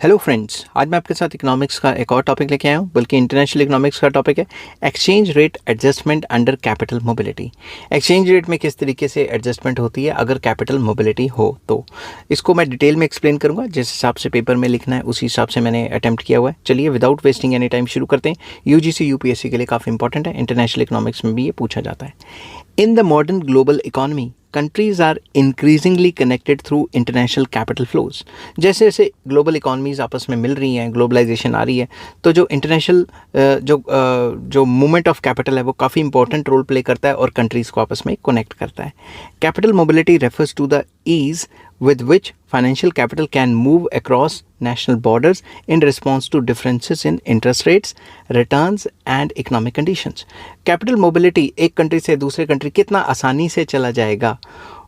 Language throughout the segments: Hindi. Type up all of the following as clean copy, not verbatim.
हेलो फ्रेंड्स, आज मैं आपके साथ इकोनॉमिक्स का एक और टॉपिक लेके आया हूँ, बल्कि इंटरनेशनल इकोनॉमिक्स का टॉपिक है exchange rate adjustment under capital mobility. Exchange rate में किस तरीके से एडजस्टमेंट होती है अगर कैपिटल मोबिलिटी हो तो इसको मैं डिटेल में एक्सप्लेन करूँगा। जिस हिसाब से पेपर में लिखना है उसी हिसाब से मैंने अटैम्प्ट किया हुआ है। चलिए विदाउट वेस्टिंग एनी टाइम शुरू करते हैं। यूजीसी यूपीएससी के लिए काफ़ी इंपॉर्टेंट है, इंटरनेशनल इकोनॉमिक्स में भी ये पूछा जाता है। In the modern global economy countries are increasingly connected through international capital flows. जैसे जैसे ग्लोबल इकॉनमीज आपस में मिल रही हैं, ग्लोबलाइजेशन आ रही है, तो जो इंटरनेशनल जो मूवमेंट ऑफ कैपिटल है वो काफ़ी इंपॉर्टेंट रोल प्ले करता है और कंट्रीज़ को आपस में कनेक्ट करता है। Capital mobility refers to the ease with which financial capital can move across national borders in response to differences in interest rates, returns and economic conditions. Capital mobility एक कंट्री से दूसरे कंट्री कितना आसानी से चला जाएगा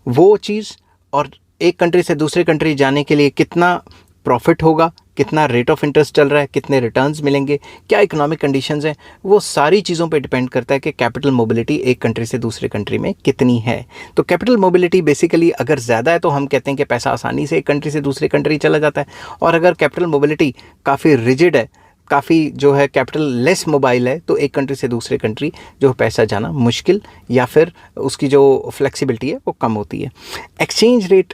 वो चीज़, और एक कंट्री से दूसरे कंट्री जाने के लिए कितना प्रॉफिट होगा, कितना रेट ऑफ इंटरेस्ट चल रहा है, कितने रिटर्न्स मिलेंगे, क्या इकोनॉमिक कंडीशंस हैं, वो सारी चीज़ों पे डिपेंड करता है कि कैपिटल मोबिलिटी एक कंट्री से दूसरे कंट्री में कितनी है। तो कैपिटल मोबिलिटी बेसिकली अगर ज़्यादा है तो हम कहते हैं कि पैसा आसानी से एक कंट्री से दूसरे कंट्री चला जाता है, और अगर कैपिटल मोबिलिटी काफ़ी रिजिड है, काफ़ी जो है कैपिटल लेस मोबाइल है, तो एक कंट्री से दूसरे कंट्री जो पैसा जाना मुश्किल या फिर उसकी जो फ्लेक्सिबिलिटी है वो कम होती है। Exchange rate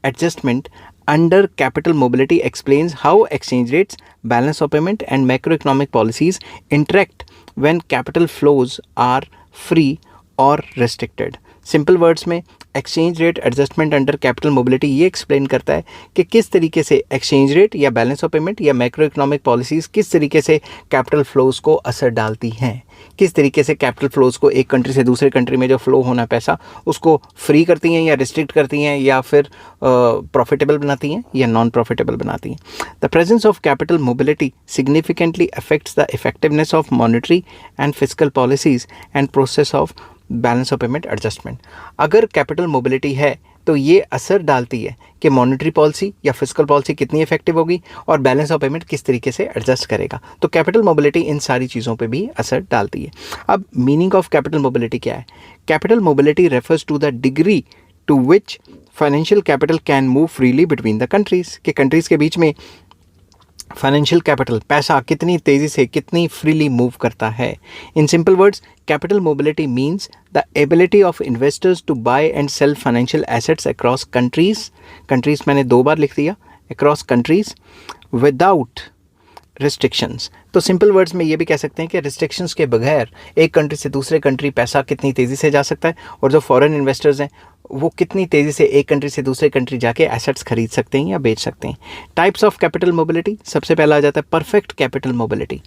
adjustment under capital mobility explains how exchange rates, balance of payment and macroeconomic policies interact when capital flows are free or restricted. Simple words में exchange rate adjustment under capital mobility ये एक्सप्लेन करता है कि किस तरीके से एक्सचेंज रेट या बैलेंस ऑफ पेमेंट या मैक्रो इकोनॉमिक पॉलिसीज़ किस तरीके से कैपिटल फ्लोज को असर डालती हैं, किस तरीके से कैपिटल फ्लोज को एक कंट्री से दूसरे कंट्री में जो फ्लो होना पैसा उसको फ्री करती हैं या रिस्ट्रिक्ट करती हैं या फिर प्रॉफिटेबल बनाती हैं या नॉन प्रॉफिटेबल बनाती हैं। The presence of capital mobility significantly affects the effectiveness of monetary and fiscal policies and process of balance of payment adjustment. अगर कैपिटल मोबिलिटी है तो ये असर डालती है कि मॉनेटरी पॉलिसी या फिस्कल पॉलिसी कितनी इफेक्टिव होगी और बैलेंस ऑफ पेमेंट किस तरीके से एडजस्ट करेगा। तो कैपिटल मोबिलिटी इन सारी चीज़ों पे भी असर डालती है। अब मीनिंग ऑफ कैपिटल मोबिलिटी क्या है? Capital mobility refers to the degree to which financial capital can move freely between the countries, के कंट्रीज़ के बीच में फाइनेंशियल कैपिटल पैसा कितनी तेज़ी से कितनी फ्रीली मूव करता है। In simple words, capital mobility means the ability of investors to buy and sell financial assets across countries मैंने 2 बार लिख दिया, अक्रॉस कंट्रीज़ विदाउट रिस्ट्रिक्शंस। तो सिंपल वर्ड्स में ये भी कह सकते हैं कि रिस्ट्रिक्शंस के बगैर एक कंट्री से दूसरे कंट्री पैसा कितनी तेज़ी से जा सकता है, और जो फॉरेन इन्वेस्टर्स हैं वो कितनी तेज़ी से एक कंट्री से दूसरे कंट्री जाके एसेट्स खरीद सकते हैं या बेच सकते हैं। टाइप्स ऑफ कैपिटल मोबिलिटी, सबसे पहला आ जाता है perfect capital mobility.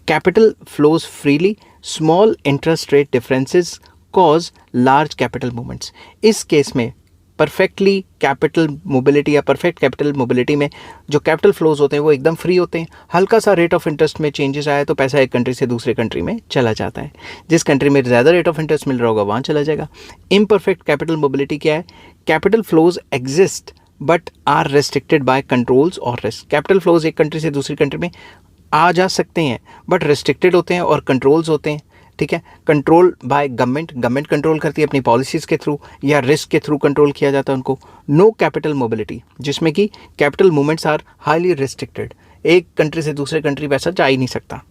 Capital flows freely, small interest rate differences cause large capital movements. इस केस में परफेक्टली कैपिटल मोबिलिटी या परफेक्ट कैपिटल मोबिलिटी में जो कैपिटल फ्लोज होते हैं वो एकदम फ्री होते हैं। हल्का सा रेट ऑफ इंटरेस्ट में चेंजेस आया तो पैसा एक कंट्री से दूसरे कंट्री में चला जाता है। जिस कंट्री में ज़्यादा रेट ऑफ इंटरेस्ट मिल रहा होगा वहाँ चला जाएगा। इम्परफेक्ट कैपिटल मोबिलिटी क्या है? Capital flows exist but are restricted by controls और रिस्क। कैपिटल फ्लोज एक कंट्री से दूसरी कंट्री में आ जा सकते हैं बट रेस्ट्रिक्टेड होते हैं और कंट्रोल्स होते हैं, ठीक है। कंट्रोल बाय गवर्नमेंट कंट्रोल करती है अपनी पॉलिसीज़ के थ्रू या रिस्क के थ्रू कंट्रोल किया जाता है उनको। नो कैपिटल मोबिलिटी, जिसमें कि capital movements are highly restricted, एक कंट्री से दूसरे कंट्री पैसा जा ही नहीं सकता।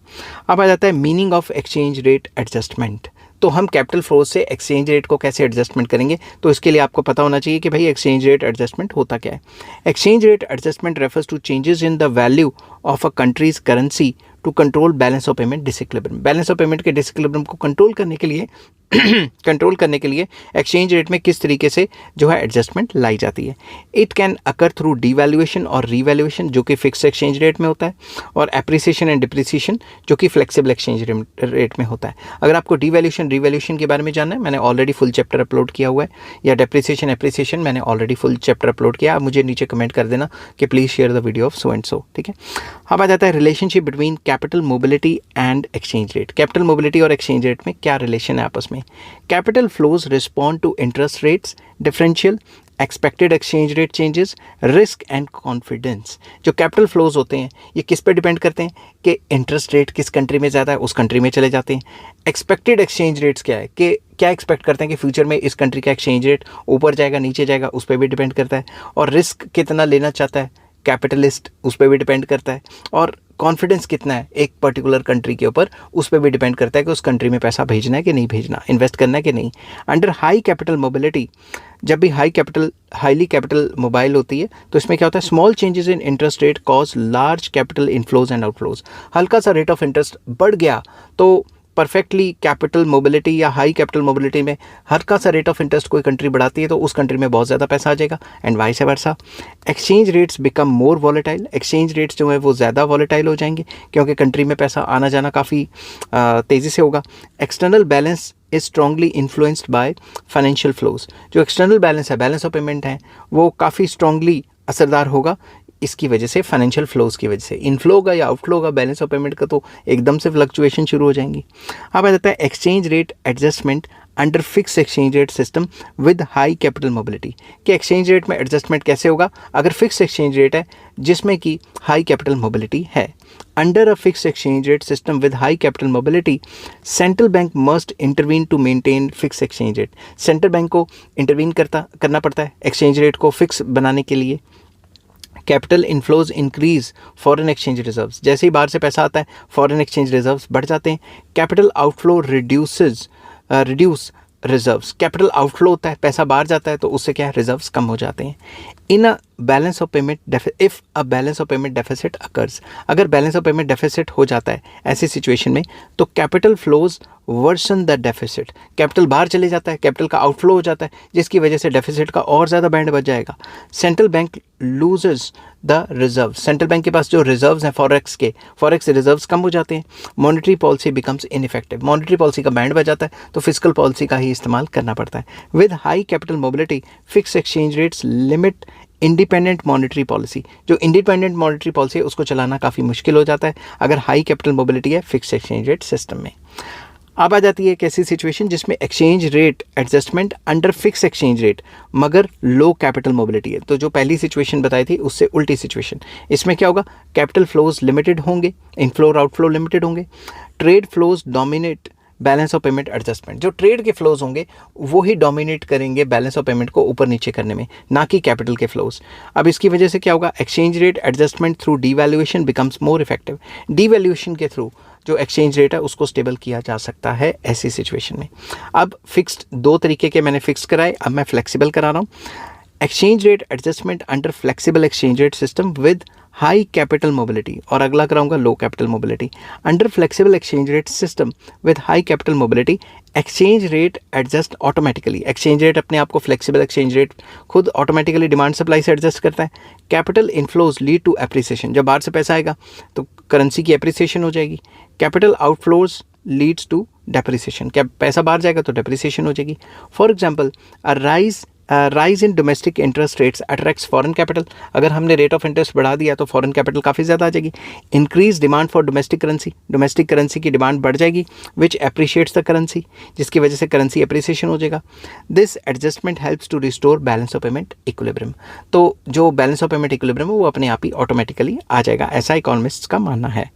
अब आ जाता है meaning of exchange rate adjustment. तो हम कैपिटल फ्लोज से एक्सचेंज रेट को कैसे एडजस्टमेंट करेंगे, तो इसके लिए आपको पता होना चाहिए कि भाई एक्सचेंज रेट एडजस्टमेंट होता क्या है। Exchange rate adjustment refers to changes in the value of a country's currency to control balance of payment disequilibrium. Balance of payment के डिसइक्विलिब्रियम को कंट्रोल करने के लिए एक्सचेंज रेट में किस तरीके से जो है एडजस्टमेंट लाई जाती है। It can occur through devaluation और रीवैल्यूएशन जो कि फिक्स एक्सचेंज रेट में होता है, और एप्रिसिएशन एंड डिप्रिसिएशन जो कि फ्लेक्सिबल एक्सचेंज रेट में होता है। अगर आपको डीवैल्यूएशन रीवैल्यूएशन के बारे में जानना है, मैंने ऑलरेडी फुल चैप्टर अपलोड किया हुआ है, या डेप्रिसिएशन एप्रिसिएशन मैंने ऑलरेडी फुल चैप्टर अपलोड किया। आप मुझे नीचे कमेंट कर देना कि please share the video of so and so, ठीक है। अब आ जाता है relationship between capital mobility and exchange rate. Capital mobility और एक्सचेंज रेट में क्या रिलेशन है आपस में? Capital flows respond to interest rates differential, expected exchange rate changes, risk and confidence. जो कैपिटल फ्लोज होते हैं ये किस पे डिपेंड करते हैं कि इंटरेस्ट रेट किस कंट्री में ज़्यादा है उस कंट्री में चले जाते हैं। एक्सपेक्टेड एक्सचेंज रेट्स क्या है कि क्या एक्सपेक्ट करते हैं कि फ्यूचर में इस कंट्री का एक्सचेंज रेट ऊपर जाएगा नीचे जाएगा, उस पर भी डिपेंड करता है। और रिस्क कितना लेना चाहता है कैपिटलिस्ट, उस पर भी डिपेंड करता है, और कॉन्फिडेंस कितना है एक पर्टिकुलर कंट्री के ऊपर, उस पर भी डिपेंड करता है कि उस कंट्री में पैसा भेजना है कि नहीं भेजना, इन्वेस्ट करना है कि नहीं। अंडर हाई कैपिटल मोबिलिटी, जब भी हाईली कैपिटल मोबाइल होती है तो इसमें क्या होता है, small changes in interest rate cause large capital inflows and outflows. हल्का सा रेट ऑफ इंटरेस्ट बढ़ गया तो परफेक्टली कैपिटल मोबिलिटी या हाई कैपिटल मोबिलिटी में हल्का सा रेट ऑफ इंटरेस्ट कोई कंट्री बढ़ाती है तो उस कंट्री में बहुत ज़्यादा पैसा आ जाएगा, and vice versa. Exchange rates become more volatile, exchange rates जो है वो ज़्यादा वॉलेटाइल हो जाएंगे क्योंकि कंट्री में पैसा आना जाना काफ़ी तेज़ी से होगा। External balance is strongly influenced by financial flows, जो एक्सटर्नल बैलेंस है, बैलेंस ऑफ पेमेंट है, वो काफ़ी स्ट्रांगली असरदार होगा इसकी वजह से, फाइनेंशियल फ्लोज की वजह से। इनफ्लो होगा या आउटफ्लो होगा बैलेंस ऑफ पेमेंट का तो एकदम से फ्लक्चुएशन शुरू हो जाएंगी। अब आ जाता है exchange rate adjustment under fix exchange rate system with high capital mobility, कि एक्सचेंज रेट में एडजस्टमेंट कैसे होगा अगर फिक्स एक्सचेंज रेट है जिसमें कि हाई कैपिटल मोबिलिटी है। Under a fix exchange rate system with high capital mobility, central bank must intervene to maintain fix exchange rate, central bank को इंटरवीन करना पड़ता है एक्सचेंज रेट को फिक्स बनाने के लिए। Capital inflows increase foreign exchange reserves, जैसे ही बाहर से पैसा आता है फॉरेन एक्सचेंज रिजर्व्स बढ़ जाते हैं। Capital outflow reduce reserves, capital outflow होता है, पैसा बाहर जाता है तो उससे क्या है, रिजर्व्स कम हो जाते हैं। In a balance of payment if a balance of payment deficit occurs, अगर बैलेंस ऑफ पेमेंट डेफिसिट हो जाता है ऐसी सिचुएशन में तो capital flows worsen the deficit, capital बाहर चले जाता है, कैपिटल का आउटफ्लो हो जाता है जिसकी वजह से डेफिसिट का और ज़्यादा बैंड बच जाएगा। Central bank loses the reserve, central bank के पास जो रिजर्व्स हैं फॉरेक्स रिजर्व्स कम हो जाते हैं। Monetary policy becomes ineffective, monetary policy का बैंड बच जाता है तो फिजिकल पॉलिसी का ही इस्तेमाल करना पड़ता है। With high capital mobility fix exchange rates limit independent monetary policy, जो इंडिपेंडेंट मॉनेटरी पॉलिसी है उसको चलाना काफ़ी मुश्किल हो जाता है अगर हाई कैपिटल मोबिलिटी है फिक्स एक्सचेंज रेट सिस्टम में। अब आ जाती है एक ऐसी सिचुएशन जिसमें exchange rate adjustment under fix exchange rate मगर लो कैपिटल मोबिलिटी है। तो जो पहली सिचुएशन बताई थी उससे उल्टी सिचुएशन, इसमें क्या होगा, कैपिटल फ्लोज लिमिटेड होंगे, इनफ्लो और आउटफ्लो लिमिटेड होंगे। Trade flows dominate balance of payment adjustment, जो ट्रेड के फ्लोज होंगे वो ही डोमिनेट करेंगे बैलेंस ऑफ पेमेंट को ऊपर नीचे करने में, ना कि कैपिटल के फ्लोज। अब इसकी वजह से क्या होगा, exchange rate adjustment through devaluation becomes more effective, devaluation के थ्रू जो एक्सचेंज रेट है उसको स्टेबल किया जा सकता है ऐसी सिचुएशन में। अब फिक्स्ड दो तरीके के मैंने फिक्स कराए, अब मैं फ्लेक्सिबल करा रहा हूँ। Exchange rate adjustment under flexible exchange rate system with high capital mobility, और अगला कराऊंगा low capital mobility. Under flexible exchange rate system with high capital mobility exchange rate adjust automatically, exchange rate अपने आप को फ्लेक्सिबल एक्सचेंज रेट खुद ऑटोमेटिकली डिमांड सप्लाई से एडजस्ट करता है। Capital inflows lead to appreciation, जब बाहर से पैसा आएगा तो करेंसी की एप्रिसिएशन हो जाएगी। Capital outflows leads to depreciation, क्या पैसा बाहर जाएगा तो डेप्रिसिएशन हो जाएगी। For example rise in domestic interest rates attracts foreign capital, अगर हमने रेट ऑफ इंटरेस्ट बढ़ा दिया तो फॉरेन कैपिटल काफ़ी ज़्यादा आ जाएगी। Increase demand for domestic currency की डिमांड बढ़ जाएगी विच एप्रिशिएट्स द करेंसी, जिसकी वजह से करेंसी एप्रिसिएशन हो जाएगा। This adjustment helps to restore balance of payment equilibrium, तो जो बैलेंस ऑफ पेमेंट इक्विलिब्रियम है वो अपने आप ही ऑटोमेटिकली आ जाएगा, ऐसा इकोनॉमिस्ट्स का मानना है।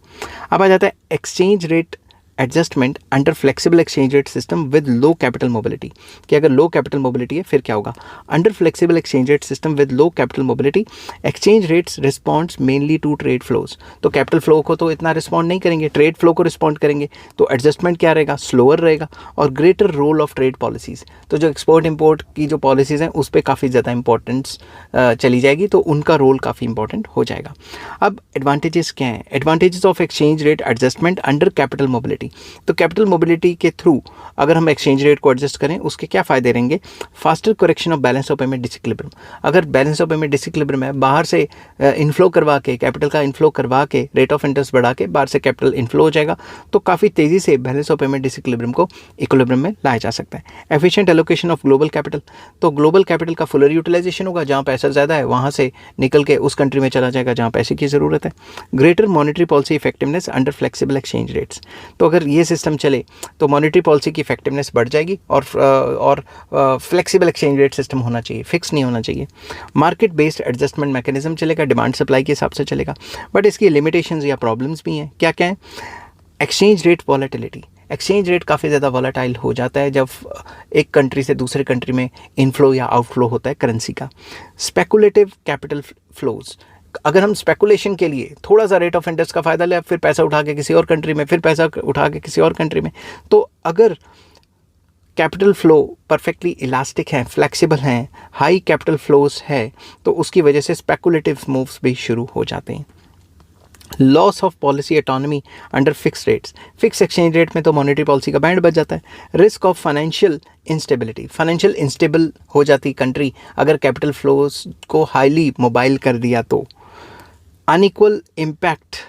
अब आ जाता है exchange rate adjustment under flexible exchange rate system with low capital mobility, कि अगर लो कैपिटल मोबिलिटी है फिर क्या होगा। Under flexible exchange rate system with low capital mobility exchange rates responds mainly to trade flows, तो कैपिटल फ्लो को तो इतना रिस्पॉन्ड नहीं करेंगे, ट्रेड फ्लो को रिस्पॉन्ड करेंगे, तो एडजस्टमेंट क्या रहेगा, स्लोअर रहेगा। और greater role of trade policies, तो जो एक्सपोर्ट इम्पोर्ट की जो पॉलिसीज़ हैं उस पर काफ़ी ज़्यादा इंपॉर्टेंस चली जाएगी, तो उनका रोल काफ़ी इंपॉर्टेंट हो जाएगा। अब एडवांटेजेस क्या हैं, advantages of exchange rate adjustment under capital mobility, तो कैपिटल मोबिलिटी के थ्रू अगर हम एक्सचेंज रेट को एडजस्ट करें उसके क्या फ़ायदे रहेंगे। Faster correction of balance of payment disequilibrium, अगर बैलेंस ऑफ पेमेंट डिसइक्विलिब्रियम है, बाहर से इनफ्लो करवा के, कैपिटल का इनफ्लो करवा के, रेट ऑफ इंटरेस्ट बढ़ा के बाहर से कैपिटल इनफ्लो हो जाएगा, तो काफ़ी तेज़ी से बैलेंस ऑफ पेमेंट डिसइक्विलिब्रियम को इक्विलिब्रियम में लाया जा सकता है। Efficient allocation of global capital, तो ग्लोबल कैपिटल का फुलर यूटिलाइजेशन होगा, जहाँ पैसा ज़्यादा है वहाँ से निकल के उस कंट्री में चला जाएगा जहाँ पैसे की ज़रूरत है। Greater monetary policy effectiveness under flexible exchange rates, तो अगर ये सिस्टम चले तो मॉनेटरी पॉलिसी की इफेक्टिवनेस बढ़ जाएगी और फ्लेक्सिबल एक्सचेंज रेट सिस्टम होना चाहिए, फिक्स नहीं होना चाहिए। मार्केट बेस्ड एडजस्टमेंट मैकेनिज्म चलेगा, डिमांड सप्लाई के हिसाब से चलेगा, बट इसकी लिमिटेशंस या प्रॉब्लम्स भी हैं। क्या क्या है, exchange rate volatility, exchange rate काफ़ी ज़्यादा वॉलेटाइल हो जाता है जब एक कंट्री से दूसरे कंट्री में इनफ्लो या आउटफ्लो होता है करेंसी का। स्पेकुलेटिव कैपिटल फ्लोज, अगर हम स्पेकुलेशन के लिए थोड़ा सा रेट ऑफ इंटरेस्ट का फ़ायदा ले, फिर पैसा उठा के किसी और कंट्री में, फिर पैसा उठा के किसी और कंट्री में, तो अगर कैपिटल फ्लो परफेक्टली इलास्टिक है, फ्लेक्सिबल हैं, हाई कैपिटल फ्लोज है, तो उसकी वजह से स्पेकुलेटिव मूव्स भी शुरू हो जाते हैं। Loss of policy autonomy under fix rates, fix exchange rate में तो मॉनेटरी पॉलिसी का बैंड बच जाता है। Risk of financial instability, financial instable हो जाती कंट्री अगर कैपिटल फ्लोज को हाईली मोबाइल कर दिया तो। Unequal impact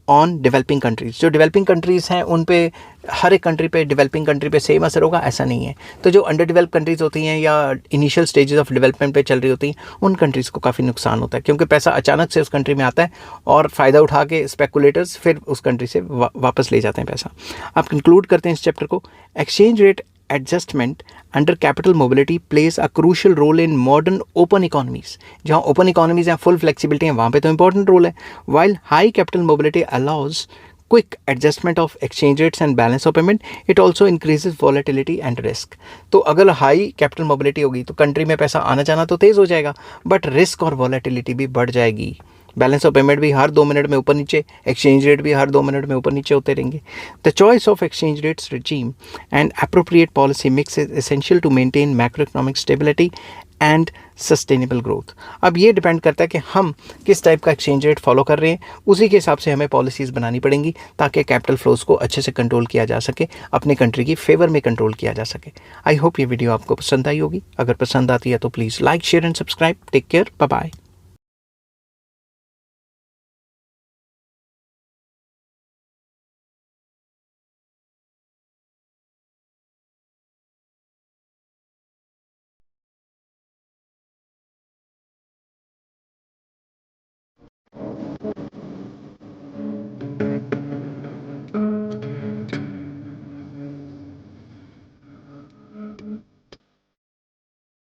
on developing countries, जो डेवलपिंग कंट्रीज़ हैं उन पे, हर एक कंट्री पे, डेवलपिंग कंट्री पे सेम असर होगा ऐसा नहीं है। तो जो अंडर डेवलप कंट्रीज़ होती हैं या इनिशियल स्टेजेस ऑफ डेवलपमेंट पे चल रही होती हैं, उन कंट्रीज़ को काफ़ी नुकसान होता है, क्योंकि पैसा अचानक से उस कंट्री में आता है और फ़ायदा उठा के स्पेकुलेटर्स फिर उस कंट्री से वापस ले जाते हैं पैसा। अब कंक्लूड करते हैं इस चैप्टर को। Exchange rate adjustment under capital mobility plays a crucial role in modern open economies. जहाँ open economies हैं, full flexibility है, वहाँ पे तो important role है. While high capital mobility allows quick adjustment of exchange rates and balance of payment, it also increases volatility and risk. तो अगर high capital mobility होगी तो कंट्री में पैसा आना जाना तो तेज़ हो जाएगा, बट रिस्क और वॉलेटिलिटी भी बढ़ जाएगी। बैलेंस ऑफ पेमेंट भी हर 2 मिनट में ऊपर नीचे, एक्सचेंज रेट भी हर 2 मिनट में ऊपर नीचे होते रहेंगे। The choice of exchange rates regime and appropriate policy mix is essential to maintain macroeconomic stability and sustainable growth. अब ये डिपेंड करता है कि हम किस टाइप का एक्सचेंज रेट फॉलो कर रहे हैं, उसी के हिसाब से हमें पॉलिसीज़ बनानी पड़ेंगी ताकि कैपिटल फ्लोज को अच्छे से कंट्रोल किया जा सके, अपने कंट्री की फेवर में कंट्रोल किया जा सके। आई होप ये वीडियो आपको पसंद आई होगी। अगर पसंद आती है तो please like, share and subscribe. Take care, bye bye.